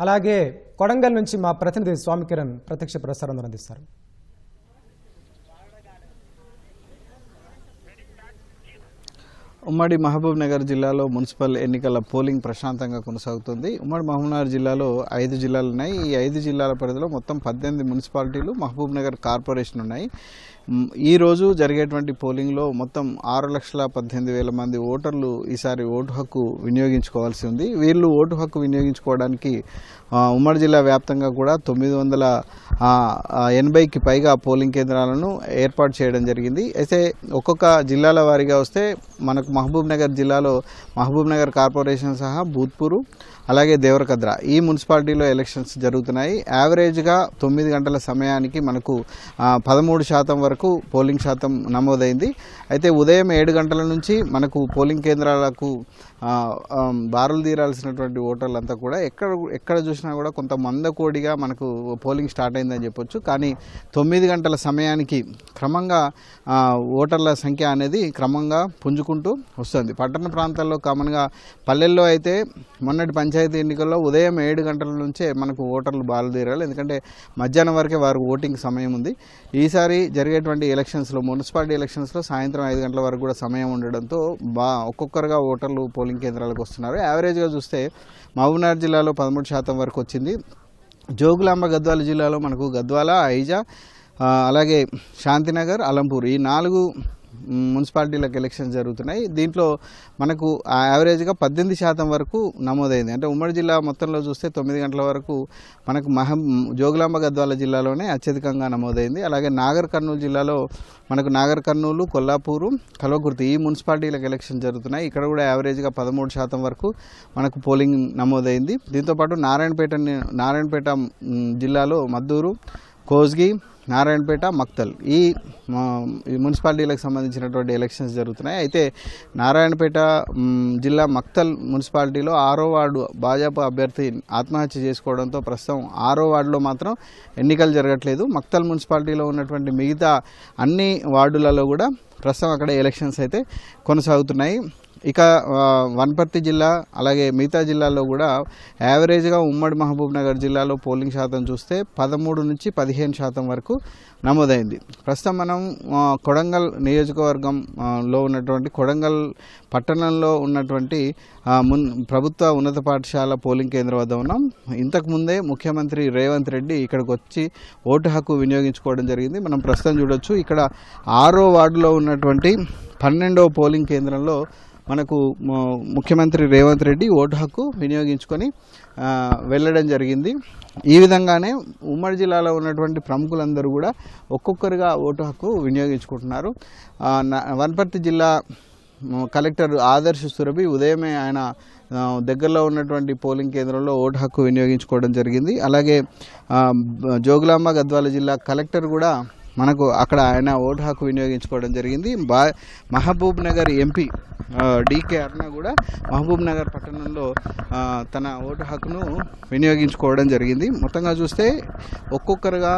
అలాగే కొడంగల్ నుంచి మా ప్రతినిధి స్వామి కిరణ్ ప్రత్యక్ష ప్రసారం అందిస్తారు. ఉమ్మడి మహబూబ్ నగర్ జిల్లాలో మున్సిపల్ ఎన్నికల పోలింగ్ ప్రశాంతంగా కొనసాగుతుంది. ఉమ్మడి మహబూబ్ నగర్ జిల్లాలో 5 జిల్లాలు ఉన్నాయి. ఈ 5 జిల్లాల పరిధిలో మొత్తం 18 మున్సిపాలిటీలు, మహబూబ్ నగర్ కార్పొరేషన్ ఉన్నాయి. ఈ రోజు జరిగేటువంటి పోలింగ్లో మొత్తం 6,18,000 మంది ఓటర్లు ఈసారి ఓటు హక్కు వినియోగించుకోవాల్సి ఉంది. వీళ్ళు ఓటు హక్కు వినియోగించుకోవడానికి ఉమ్మడి జిల్లా వ్యాప్తంగా కూడా 980కి పైగా పోలింగ్ కేంద్రాలను ఏర్పాటు చేయడం జరిగింది. అయితే ఒక్కొక్క జిల్లాల వారీగా వస్తే మనకు మహబూబ్ నగర్ జిల్లాలో మహబూబ్ నగర్ కార్పొరేషన్ సహా భూత్పూర్ అలాగే దేవరకద్ర ఈ మున్సిపాలిటీలో ఎలక్షన్స్ జరుగుతున్నాయి. యావరేజ్గా 9 గంటల సమయానికి మనకు 13% వరకు పోలింగ్ శాతం నమోదైంది. అయితే ఉదయం 7 గంటల నుంచి మనకు పోలింగ్ కేంద్రాలకు బారులు తీరాల్సినటువంటి ఓటర్లంతా కూడా ఎక్కడ చూసినా కూడా కొంత మందకోడిగా మనకు పోలింగ్ స్టార్ట్ అయిందని చెప్పొచ్చు. కానీ 9 గంటల సమయానికి క్రమంగా ఓటర్ల సంఖ్య అనేది క్రమంగా పుంజుకుంటూ వస్తుంది. పట్టణ ప్రాంతాల్లో కామన్గా, పల్లెల్లో అయితే మొన్నటి పంచాయతీ ఎన్నికల్లో ఉదయం 7 గంటల నుంచే మనకు ఓటర్లు బారులుదేరాలి. ఎందుకంటే మధ్యాహ్నం వరకే వారికి ఓటింగ్ సమయం ఉంది. ఈసారి జరిగేటువంటి ఎలక్షన్స్లో, మున్సిపాలిటీ ఎలక్షన్స్లో సాయంత్రం 5 గంటల వరకు కూడా సమయం ఉండడంతో ఒక్కొక్కరుగా ఓటర్లు పోలింగ్ కేంద్రాలకు వస్తున్నారు. యావరేజ్గా చూస్తే మహబూబ్నగర్ జిల్లాలో 13% వరకు వచ్చింది. జోగులాంబ గద్వాల జిల్లాలో మనకు గద్వాల, ఐజా, అలాగే శాంతినగర్, అలంపూర్ ఈ 4 మున్సిపాలిటీలకు ఎలక్షన్స్ జరుగుతున్నాయి. దీంట్లో మనకు యావరేజ్గా 18% వరకు నమోదైంది. అంటే ఉమ్మడి జిల్లా మొత్తంలో చూస్తే 9 గంటల వరకు మనకు జోగులాంబ గద్వాల జిల్లాలోనే అత్యధికంగా నమోదైంది. అలాగే నాగర్ కర్నూలు జిల్లాలో మనకు నాగర్ కర్నూలు, కొల్లాపూరు, కల్వకుర్తి ఈ మున్సిపాలిటీలకు ఎలక్షన్ జరుగుతున్నాయి. ఇక్కడ కూడా యావరేజ్గా 13% వరకు మనకు పోలింగ్ నమోదైంది. దీంతోపాటు నారాయణపేట జిల్లాలో మద్దూరు, కోస్గి, నారాయణపేట, మక్తల్ ఈ మున్సిపాలిటీలకు సంబంధించినటువంటి ఎలక్షన్స్ జరుగుతున్నాయి. అయితే నారాయణపేట జిల్లా మక్తల్ మున్సిపాలిటీలో 6వ వార్డు భాజపా అభ్యర్థి ఆత్మహత్య చేసుకోవడంతో ప్రస్తుతం 6వ వార్డులో మాత్రం ఎన్నికలు జరగట్లేదు. మక్తల్ మున్సిపాలిటీలో ఉన్నటువంటి మిగతా అన్ని వార్డులలో కూడా ప్రస్తుతం అక్కడ ఎలక్షన్స్ అయితే కొనసాగుతున్నాయి. ఇక వనపర్తి జిల్లా అలాగే మిగతా జిల్లాల్లో కూడా యావరేజ్గా ఉమ్మడి మహబూబ్ నగర్ జిల్లాలో పోలింగ్ శాతం చూస్తే 13 నుంచి 15% వరకు నమోదైంది. ప్రస్తుతం మనం కొడంగల్ నియోజకవర్గంలో ఉన్నటువంటి కొడంగల్ పట్టణంలో ఉన్నటువంటి ప్రభుత్వ ఉన్నత పాఠశాల పోలింగ్ కేంద్రం వద్ద ఉన్నాం. ఇంతకుముందే ముఖ్యమంత్రి రేవంత్ రెడ్డి ఇక్కడికి వచ్చి ఓటు హక్కు వినియోగించుకోవడం జరిగింది. మనం ప్రస్తుతం చూడొచ్చు. ఇక్కడ 6వ వార్డులో ఉన్నటువంటి 12వ పోలింగ్ కేంద్రంలో మనకు ముఖ్యమంత్రి రేవంత్ రెడ్డి ఓటు హక్కు వినియోగించుకొని వెళ్ళడం జరిగింది. ఈ విధంగానే ఉమ్మడి జిల్లాలో ఉన్నటువంటి ప్రముఖులందరూ కూడా ఒక్కొక్కరుగా ఓటు హక్కు వినియోగించుకుంటున్నారు. వనపర్తి జిల్లా కలెక్టర్ ఆదర్శ్ సురభి ఉదయమే ఆయన దగ్గరలో ఉన్నటువంటి పోలింగ్ కేంద్రంలో ఓటు హక్కు వినియోగించుకోవడం జరిగింది. అలాగే జోగులాంబ గద్వాల జిల్లా కలెక్టర్ కూడా మనకు అక్కడ ఆయన ఓటు హక్కు వినియోగించుకోవడం జరిగింది. మహబూబ్ నగర్ ఎంపీ డీకే అరుణ కూడా మహబూబ్ నగర్ పట్టణంలో తన ఓటు హక్కును వినియోగించుకోవడం జరిగింది. మొత్తంగా చూస్తే ఒక్కొక్కరుగా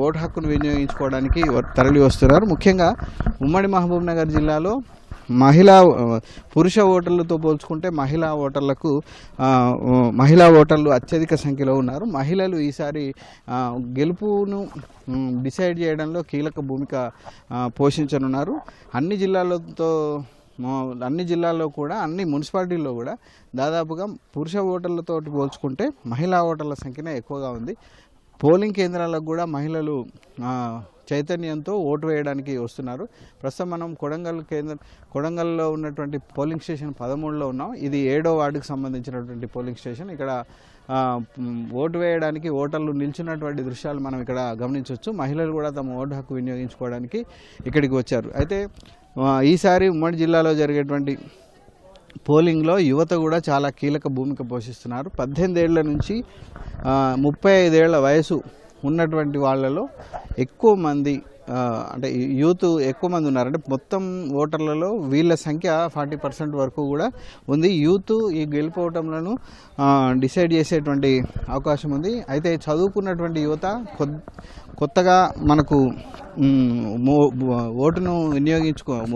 ఓటు హక్కును వినియోగించుకోవడానికి తరలి వస్తున్నారు. ముఖ్యంగా ఉమ్మడి మహబూబ్ నగర్ జిల్లాలో పురుష ఓటర్లతో పోల్చుకుంటే మహిళా ఓటర్లు అత్యధిక సంఖ్యలో ఉన్నారు. మహిళలు ఈసారి గెలుపును డిసైడ్ చేయడంలో కీలక భూమిక పోషించనున్నారు. అన్ని జిల్లాల్లో కూడా అన్ని మున్సిపాలిటీల్లో కూడా దాదాపుగా పురుష ఓటర్లతో పోల్చుకుంటే మహిళా ఓటర్ల సంఖ్యనే ఎక్కువగా ఉంది. పోలింగ్ కేంద్రాలకు కూడా మహిళలు చైతన్యంతో ఓటు వేయడానికి వస్తున్నారు. ప్రస్తుతం మనం కొడంగల్లో ఉన్నటువంటి పోలింగ్ స్టేషన్ 13లో ఉన్నాం. ఇది 7వ వార్డుకు సంబంధించినటువంటి పోలింగ్ స్టేషన్. ఇక్కడ ఓటు వేయడానికి ఓటర్లు నిల్చున్నటువంటి దృశ్యాలు మనం ఇక్కడ గమనించవచ్చు. మహిళలు కూడా తమ ఓటు హక్కు వినియోగించుకోవడానికి ఇక్కడికి వచ్చారు. అయితే ఈసారి ఉమ్మడి జిల్లాలో జరిగేటువంటి పోలింగ్లో యువత కూడా చాలా కీలక భూమిక పోషిస్తున్నారు. 18 ఏళ్ల నుంచి 35 ఏళ్ల వయసు ఉన్నటువంటి వాళ్ళలో ఎక్కువ మంది అంటే యూత్ ఎక్కువ మంది ఉన్నారు. అంటే మొత్తం ఓటర్లలో వీళ్ళ సంఖ్య 40% వరకు కూడా ఉంది. యూత్ ఈ గెలుపోవటంలను డిసైడ్ చేసేటువంటి అవకాశం ఉంది. అయితే చదువుకున్నటువంటి యువత కొత్తగా మనకు ఓటును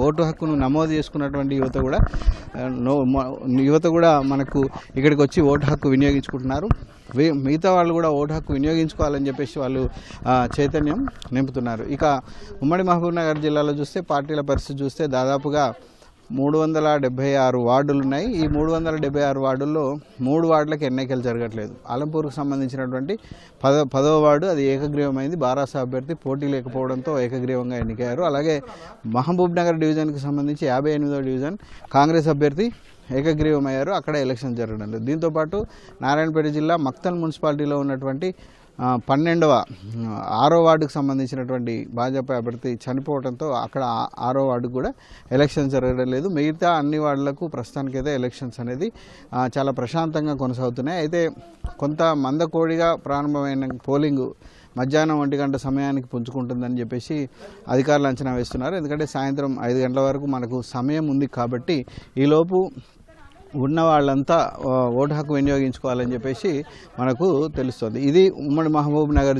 ఓటు హక్కును నమోదు చేసుకున్నటువంటి యువత కూడా మనకు ఇక్కడికి వచ్చి ఓటు హక్కు వినియోగించుకుంటున్నారు. మిగతా వాళ్ళు కూడా ఓటు హక్కు వినియోగించుకోవాలని చెప్పేసి వాళ్ళు చైతన్యం నింపుతున్నారు. ఇక ఉమ్మడి మహబూబ్నగర్ జిల్లాలో చూస్తే పార్టీల పరిస్థితి చూస్తే దాదాపుగా 376 వార్డులు ఉన్నాయి. ఈ 376 వార్డుల్లో 3 వార్డులకు ఎన్నికలు జరగట్లేదు. ఆలంపూర్కు సంబంధించినటువంటి 10వ వార్డు అది ఏకగ్రీవమైంది. బారాస అభ్యర్థి పోటీ లేకపోవడంతో ఏకగ్రీవంగా ఎన్నికయ్యారు. అలాగే మహబూబ్ నగర్ డివిజన్కి సంబంధించి 58వ డివిజన్ కాంగ్రెస్ అభ్యర్థి ఏకగ్రీవమయ్యారు. అక్కడ ఎలక్షన్ జరగడం లేదు. దీంతోపాటు నారాయణపేట జిల్లా మక్తల్ మున్సిపాలిటీలో ఉన్నటువంటి 6వ వార్డుకు సంబంధించినటువంటి భాజపా అభ్యర్థి చనిపోవడంతో అక్కడ 6వ వార్డుకు కూడా ఎలక్షన్ జరగడం లేదు. మిగతా అన్ని వార్డులకు ప్రస్తుతానికైతే ఎలక్షన్స్ అనేది చాలా ప్రశాంతంగా కొనసాగుతున్నాయి. అయితే కొంత మందకోడిగా ప్రారంభమైన పోలింగ్ మధ్యాహ్నం 1 గంట సమయానికి పుంజుకుంటుందని చెప్పేసి అధికారులు అంచనా వేస్తున్నారు. ఎందుకంటే సాయంత్రం 5 గంటల వరకు మనకు సమయం ఉంది కాబట్టి ఈలోపు ఉన్న వాళ్ళంతా ఓటు హక్కు వినియోగించుకోవాలని చెప్పేసి మనకు తెలుస్తుంది. ఇది ఉమ్మడి మహబూబ్ నగర్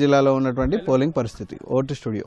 జిల్లాలో ఉన్నటువంటి పోలింగ్ పరిస్థితి. Vote studio.